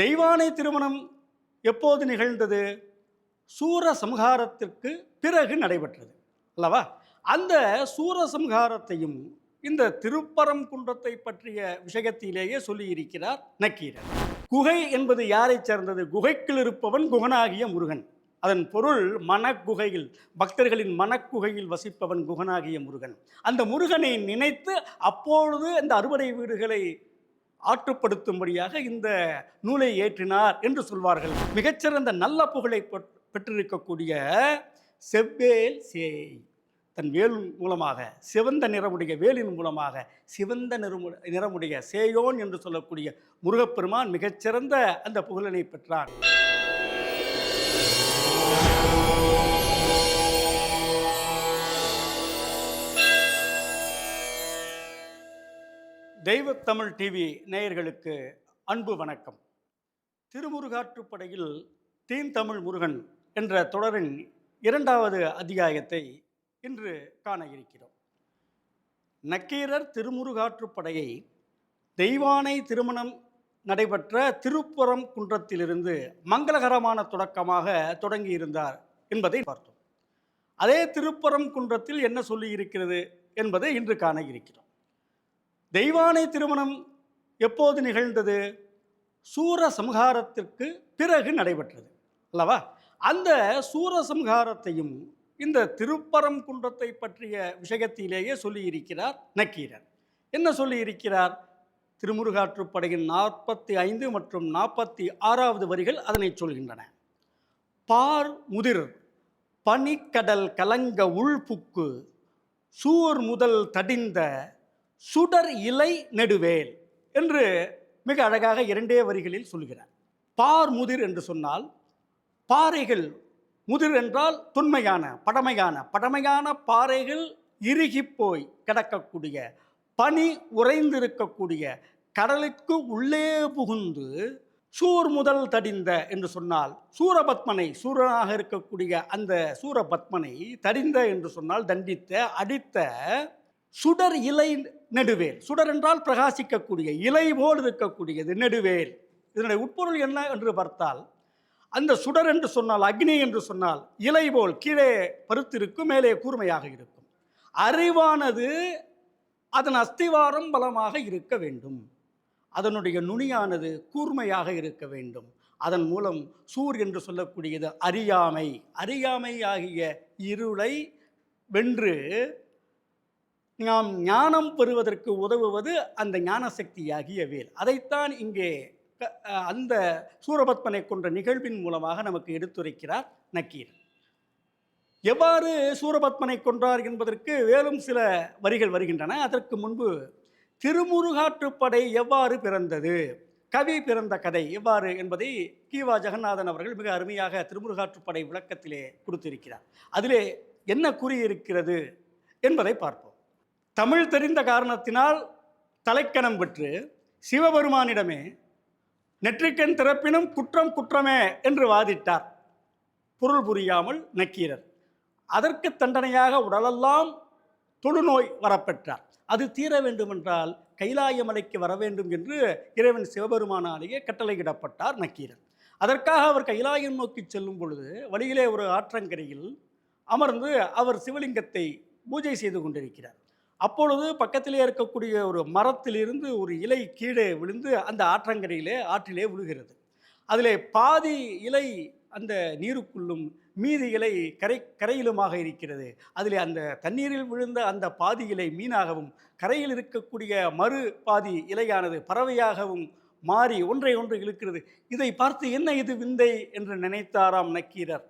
தெய்வானை திருமணம் எப்போது நிகழ்ந்தது? சூரசம்ஹாரத்திற்கு பிறகு நடைபெற்றது அல்லவா? அந்த சூரசம்ஹாரத்தையும் இந்த திருப்பரங்குன்றத்தை பற்றிய விஷயத்திலேயே சொல்லியிருக்கிறார் நக்கீரர். குகை என்பது யாரை சேர்ந்தது? குகைக்குள் இருப்பவன் குகனாகிய முருகன். அதன் பொருள் மனக்குகையில், பக்தர்களின் மனக்குகையில் வசிப்பவன் குகனாகிய முருகன். அந்த முருகனை நினைத்து அப்பொழுது இந்த அறுபடை வீடுகளை ஆற்றுப்படுத்தும்படியாக இந்த நூலை ஏற்றினார் என்று சொல்வார்கள். மிகச்சிறந்த நல்ல புகழை பெற்றிருக்கக்கூடிய செவ்வேல் சேய் தன் வேல் மூலமாக, சிவந்த நிறமுடைய வேலின் மூலமாக சிவந்த நிறமுடைய சேயோன் என்று சொல்லக்கூடிய முருகப்பெருமான் மிகச்சிறந்த அந்த புகழினை பெற்றார். தெய்வத்தமிழ் டிவி நேயர்களுக்கு அன்பு வணக்கம். திருமுருகாற்றுப்படையில் தீந்தமிழ் முருகன் என்ற தொடரின் 2வது அத்தியாயத்தை இன்று காண இருக்கிறோம். நக்கீரர் திருமுருகாற்றுப்படையை தெய்வானை திருமணம் நடைபெற்ற திருப்பரங்குன்றத்திலிருந்து மங்களகரமான தொடக்கமாக தொடங்கியிருந்தார் என்பதை பார்த்தோம். அதே திருப்பரங்குன்றத்தில் என்ன சொல்லியிருக்கிறது என்பதை இன்று காண இருக்கிறோம். தெய்வானை திருமணம் எப்போது நிகழ்ந்தது? சூரசம்ஹாரத்திற்கு பிறகு நடைபெற்றது அல்லவா? அந்த சூரசம்ஹாரத்தையும் இந்த திருப்பரங்குன்றத்தை பற்றிய விஷயத்திலேயே சொல்லியிருக்கிறார் நக்கீரர். என்ன சொல்லியிருக்கிறார்? திருமுருகாற்றுப்படையின் 45 மற்றும் 46வது வரிகள் அதனை சொல்கின்றன. பார் முதிர் பனிக்கடல் கலங்க உள்புக்கு சூர் முதல் தடிந்த சுடர் இலை நெடுவேல் என்று மிக அழகாக 2 வரிகளில் சொல்கிறார். பார் முதிர் என்று சொன்னால் பாறைகள், முதிர் என்றால் தொன்மையான படமையான பாறைகள் இறுகி போய் கிடக்கக்கூடிய, பனி உறைந்திருக்கக்கூடிய, கடலுக்கு உள்ளே புகுந்து சூர் முதல் தடிந்த என்று சொன்னால் சூரபத்மனை, சூரனாக இருக்கக்கூடிய அந்த சூரபத்மனை தடிந்த என்று சொன்னால் தண்டித்த, அடித்த சுடர் இலை நெடுவேல். சுடர் என்றால் பிரகாசிக்கக்கூடிய, இலை போல் இருக்கக்கூடியது நெடுவேல். இதனுடைய உட்பொருள் என்ன என்று பார்த்தால், அந்த சுடர் என்று சொன்னால், அக்னி என்று சொன்னால் இலை போல் கீழே பருத்திருக்கும், மேலே கூர்மையாக இருக்கும். அறிவானது அதன் அஸ்திவாரம் பலமாக இருக்க வேண்டும், அதனுடைய நுனியானது கூர்மையாக இருக்க வேண்டும். அதன் மூலம் சூர் என்று சொல்லக்கூடியது அறியாமை ஆகிய இருளை வென்று நாம் ஞானம் பெறுவதற்கு உதவுவது அந்த ஞான சக்தியாகிய வேல். அதைத்தான் இங்கே அந்த சூரபத்மனை கொன்ற நிகழ்வின் மூலமாக நமக்கு எடுத்துரைக்கிறார் நக்கீரர். எவ்வாறு சூரபத்மனை கொன்றார் என்பதற்கு வேலும் சில வரிகள் வருகின்றன. அதற்கு முன்பு திருமுருகாற்றுப்படை எவ்வாறு பிறந்தது, கவி பிறந்த கதை எவ்வாறு என்பதை கீவா ஜெகநாதன் அவர்கள் மிக அருமையாக திருமுருகாற்றுப்படை விளக்கத்திலே கொடுத்திருக்கிறார். அதிலே என்ன கூறியிருக்கிறது என்பதை பார்ப்போம். தமிழ் தெரிந்த காரணத்தினால் தலைக்கணம் பெற்று சிவபெருமானிடமே நெற்றிக்கண் திறப்பினும் குற்றம் குற்றமே என்று வாதிட்டார் பொருள் புரியாமல் நக்கீரர். அதற்கு தண்டனையாக உடலெல்லாம் தொழுநோய் வரப்பெற்றார். அது தீர வேண்டுமென்றால் கைலாய மலைக்கு வர வேண்டும் என்று இறைவன் சிவபெருமானாலேயே கட்டளையிடப்பட்டார் நக்கீரர். அதற்காக அவர் கைலாயம் நோக்கி செல்லும் பொழுது வழியிலே ஒரு ஆற்றங்கரையில் அமர்ந்து அவர் சிவலிங்கத்தை பூஜை செய்து கொண்டிருக்கிறார். அப்பொழுது பக்கத்திலே இருக்கக்கூடிய ஒரு மரத்திலிருந்து ஒரு இலை கீழே விழுந்து அந்த ஆற்றிலே விழுகிறது. அதிலே பாதி இலை அந்த நீருக்குள்ளும் மீதி இலை கரையிலுமாக இருக்கிறது. அதிலே அந்த தண்ணீரில் விழுந்த அந்த பாதி இலை மீனாகவும், கரையில் இருக்கக்கூடிய மறு பாதி இலையானது பறவையாகவும் மாறி ஒன்றை ஒன்று இழுக்கிறது. இதை பார்த்து என்ன இது விந்தை என்று நினைத்தாராம் நக்கீரர்.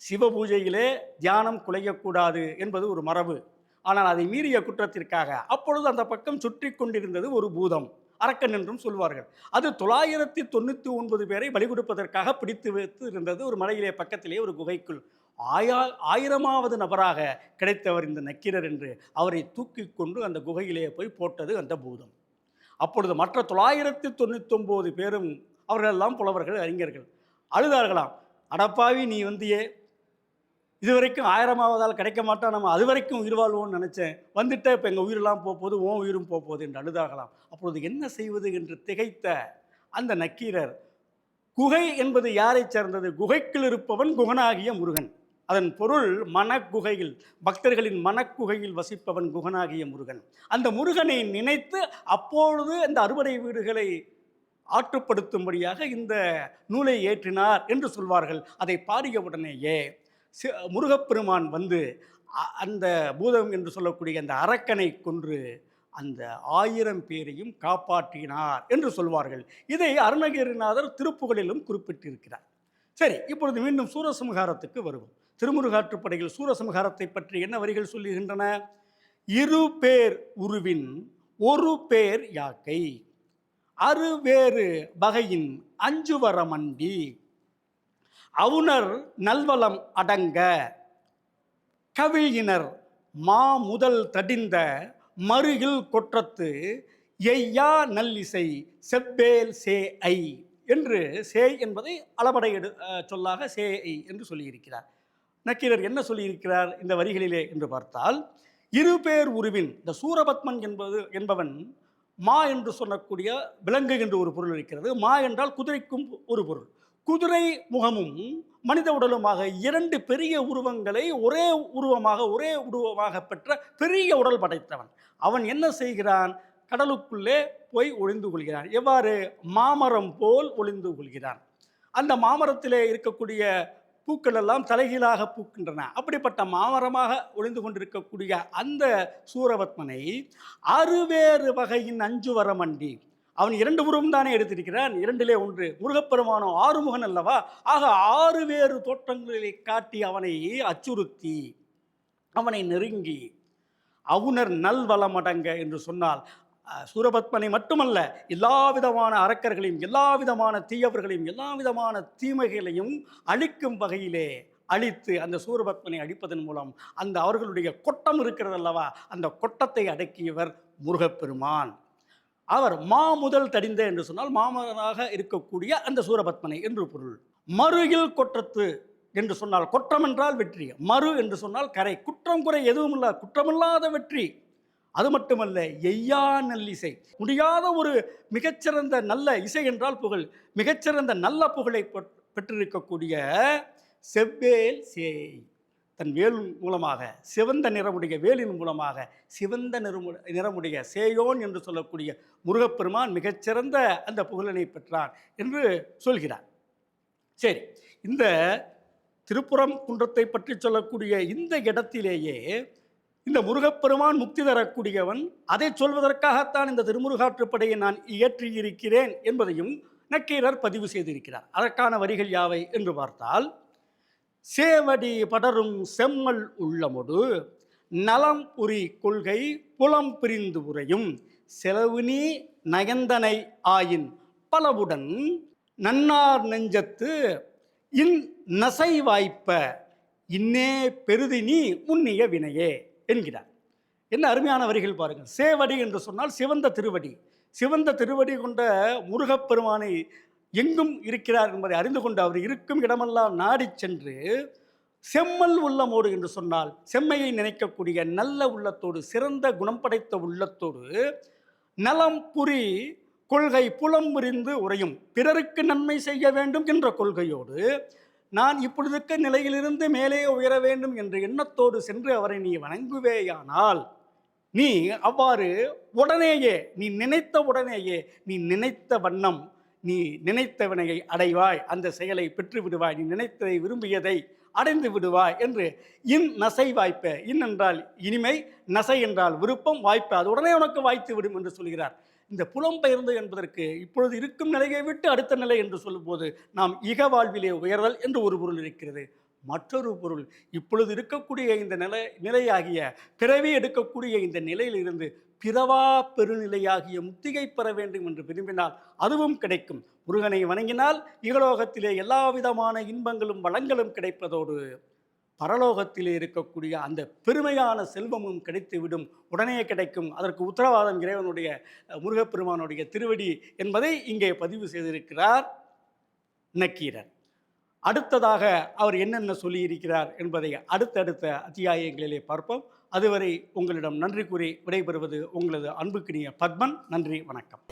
சிவபூஜையிலே தியானம் குலையக்கூடாது என்பது ஒரு மரபு. ஆனால் அதை மீறிய குற்றத்திற்காக அப்பொழுது அந்த பக்கம் சுற்றி கொண்டிருந்தது ஒரு பூதம், அரக்கன் என்றும் சொல்வார்கள். அது 999 பேரை பலி கொடுப்பதற்காக பிடித்து வைத்து இருந்தது ஒரு மலையிலே பக்கத்திலே ஒரு குகைக்குள். 1000வது நபராக கிடைத்தவர் இந்த நக்கீரர் என்று அவரை தூக்கி கொண்டு அந்த குகையிலே போய் போட்டது அந்த பூதம். அப்பொழுது மற்ற 999 பேரும் அவர்களெல்லாம் புலவர்கள், அறிஞர்கள் அழுதார்களாம். அடப்பாவி, நீ வந்தியே, இதுவரைக்கும் 1000ஆவதால் கிடைக்க மாட்டோம், நம்ம அது வரைக்கும் உயிர் வாழ்வோம்னு நினச்சேன், வந்துட்ட இப்போ எங்கள் உயிரெல்லாம் போகுது, உன் உயிரும் போகுது என்று அழுதாகலாம். அப்பொழுது என்ன செய்வது என்று திகைத்த அந்த நக்கீரர் குகை என்பது யாரை சேர்ந்தது? குகைக்குள் இருப்பவன் குகனாகிய முருகன். அதன் பொருள் மனக்குகையில், பக்தர்களின் மனக்குகையில் வசிப்பவன் குகனாகிய முருகன். அந்த முருகனை நினைத்து அப்பொழுது அந்த அறுபடை வீடுகளை ஆற்றுப்படுத்தும்படியாக இந்த நூலை ஏற்றினார் என்று சொல்வார்கள். அதை பாடிய உடனேயே முருகப்பெருமான் வந்து அந்த பூதம் என்று சொல்லக்கூடிய அந்த அரக்கனை கொன்று அந்த 1000 பேரையும் காப்பாற்றினார் என்று சொல்வார்கள். இதை அருணகிரிநாதர் திருப்புகழிலும் குறிப்பிட்டிருக்கிறார். சரி, இப்பொழுது மீண்டும் சூரசம்ஹாரத்துக்கு வருவோம். திருமுருகாற்றுப்படையில் சூரசம்ஹாரத்தை பற்றி என்ன வரிகள் சொல்லுகின்றன? 2 பேர் உருவின் 1 பேர் யாக்கை, அறுவேறு வகையின் 5 வரமண்டி, அவுணர் நல்வலம் அடங்க, கவிழினர் மா முதல் தடிந்த மருகில் கொற்றத்து எய்யா நல்லிசை செவ்வேல் சே ஐ என்று சேய் என்பதை அளபடை சொல்லாக சே ஐ என்று சொல்லியிருக்கிறார். நக்கீரர் என்ன சொல்லியிருக்கிறார் இந்த வரிகளிலே என்று பார்த்தால், 2 பேர் உருவின், இந்த சூரபத்மன் என்பவன் மா என்று சொல்லக்கூடிய விலங்கு என்று ஒரு பொருள் இருக்கிறது. மா என்றால் குதிரைக்கும் ஒரு பொருள். குதிரை முகமும் மனித உடலுமாக 2 பெரிய உருவங்களை ஒரே உருவமாக பெற்ற பெரிய உடல் படைத்தவன். அவன் என்ன செய்கிறான்? கடலுக்குள்ளே போய் ஒளிந்து கொள்கிறான். எவ்வாறு? மாமரம் போல் ஒளிந்து கொள்கிறான். அந்த மாமரத்திலே இருக்கக்கூடிய பூக்கள் எல்லாம் தலைகீழாக பூக்கின்றன. அப்படிப்பட்ட மாமரமாக ஒளிந்து கொண்டிருக்கக்கூடிய அந்த சூரபத்மனை அறுவேறு வகையின் 5 வரமண்டி, அவன் 2 உருவம் தானே எடுத்திருக்கிறான், 2லே 1. முருகப்பெருமானோ 6 முகன் அல்லவா? ஆக 6 வேறு தோற்றங்களை காட்டி அவனை அச்சுறுத்தி அவனை நெருங்கி அவுணர் நல்வளமடங்க என்று சொன்னால் சூரபத்மனை மட்டுமல்ல, எல்லா விதமான அரக்கர்களையும், எல்லா விதமான தீயவர்களையும், எல்லா விதமான தீமைகளையும் அழிக்கும் வகையிலே அழித்து அந்த சூரபத்மனை அழிப்பதன் மூலம் அந்த அவர்களுடைய கொட்டம் இருக்கிறது அல்லவா, அந்த கொட்டத்தை அடக்கியவர் முருகப்பெருமான். அவர் மா முதல் தடிந்த என்று சொன்னால் மாமனாக இருக்கக்கூடிய அந்த சூரபத்மனை என்று பொருள். மருகில் கொற்றத்து என்று சொன்னால், கொற்றம் என்றால் வெற்றி, மறு என்று சொன்னால் கரை, குற்றம் குறை எதுவும் இல்ல, குற்றமில்லாத வெற்றி. அது மட்டுமல்ல, எய்யா நல்லிசை, முடியாத ஒரு மிகச்சிறந்த நல்ல இசை என்றால் புகழ், மிகச்சிறந்த நல்ல புகழை பெற்றிருக்கக்கூடிய செவ்வேல் சேய், தன் வேல் மூலமாக, சிவந்த நிறமுடைய வேலின் மூலமாக சிவந்த நிறமுடைய சேயோன் என்று சொல்லக்கூடிய முருகப்பெருமான் மிகச்சிறந்த அந்த புகழினை பெற்றார் என்று சொல்கிறார். சரி, இந்த திருப்புறம் குன்றத்தை பற்றி சொல்லக்கூடிய இந்த இடத்திலேயே இந்த முருகப்பெருமான் முக்தி தரக்கூடியவன், அதை சொல்வதற்காகத்தான் இந்த திருமுருகாற்றுப்படையை நான் இயற்றியிருக்கிறேன் என்பதையும் நக்கீரர் பதிவு செய்திருக்கிறார். அதற்கான வரிகள் யாவை என்று பார்த்தால், சேவடி படரும் செம்மல் உள்ளமொடு நலம் புரி கொள்கை புலம் பிரிந்து உரையும் செலவுநீ நயந்தனை ஆயின் பலவுடன் நன்னார் நெஞ்சத்து இன் நசை வாய்ப்ப இன்னே பெருதி நீ உன்னிய வினையே என்கிறார். என்ன அருமையான வரிகள் பாருங்கள். சேவடி என்று சொன்னால் சிவந்த திருவடி, சிவந்த திருவடி கொண்ட முருகப்பெருமானை எங்கும் இருக்கிறார் என்பதை அறிந்து கொண்டு அவர் இருக்கும் இடமெல்லாம் நாடி சென்று, செம்மல் உள்ளமோடு என்று சொன்னால் செம்மையை நினைக்கக்கூடிய நல்ல உள்ளத்தோடு, சிறந்த குணம் படைத்த உள்ளத்தோடு, நலம் புரி கொள்கை புலம் புரிந்து உரையும், பிறருக்கு நன்மை செய்ய வேண்டும் என்ற கொள்கையோடு, நான் இப்பொழுதுக்க நிலையிலிருந்து மேலே உயர வேண்டும் என்ற எண்ணத்தோடு சென்று அவரை நீ வணங்குவேயானால், நீ அவ்வாறு உடனேயே, நீ நினைத்த உடனேயே, நீ நினைத்த வண்ணம் நீ நினைத்த வினையை அடைவாய், அந்த செயலை பெற்று விடுவாய், நீ நினைத்ததை விரும்பியதை அடைந்து விடுவாய் என்று இன் நசை வாய்ப்ப, இன் என்றால் இனிமை, நசை என்றால் விருப்பம், வாய்ப்பு அது உடனே உனக்கு வாய்த்து விடும் என்று சொல்கிறார். இந்த புலம்பெயர்ந்து என்பதற்கு இப்பொழுது இருக்கும் நிலையை விட்டு அடுத்த நிலை என்று சொல்லும்போது நாம் இக வாழ்விலே உயர்தல் என்று ஒரு பொருள் இருக்கிறது. மற்றொரு பொருள், இப்பொழுது இருக்கக்கூடிய இந்த நிலையாகிய பிறவி எடுக்கக்கூடிய இந்த நிலையிலிருந்து பிறவா பெருநிலையாகிய முக்தியை பெற வேண்டும் என்று விரும்பினால் அதுவும் கிடைக்கும். முருகனை வணங்கினால் இகலோகத்திலே எல்லா விதமான இன்பங்களும் வளங்களும் கிடைப்பதோடு பரலோகத்திலே இருக்கக்கூடிய அந்த பெருமையான செல்வமும் கிடைத்துவிடும், உடனே கிடைக்கும். அதற்கு உத்தரவாதம் இறைவனுடைய முருகப்பெருமானுடைய திருவடி என்பதை இங்கே பதிவு செய்திருக்கிறார் நக்கீரர். அடுத்ததாக அவர் என்னென்ன சொல்லியிருக்கிறார் என்பதை அடுத்தடுத்த அத்தியாயங்களிலே பார்ப்போம். அதுவரை உங்களிடம் நன்றி கூறி விடைபெறுவது உங்களது அன்புக்கினிய பத்மன். நன்றி, வணக்கம்.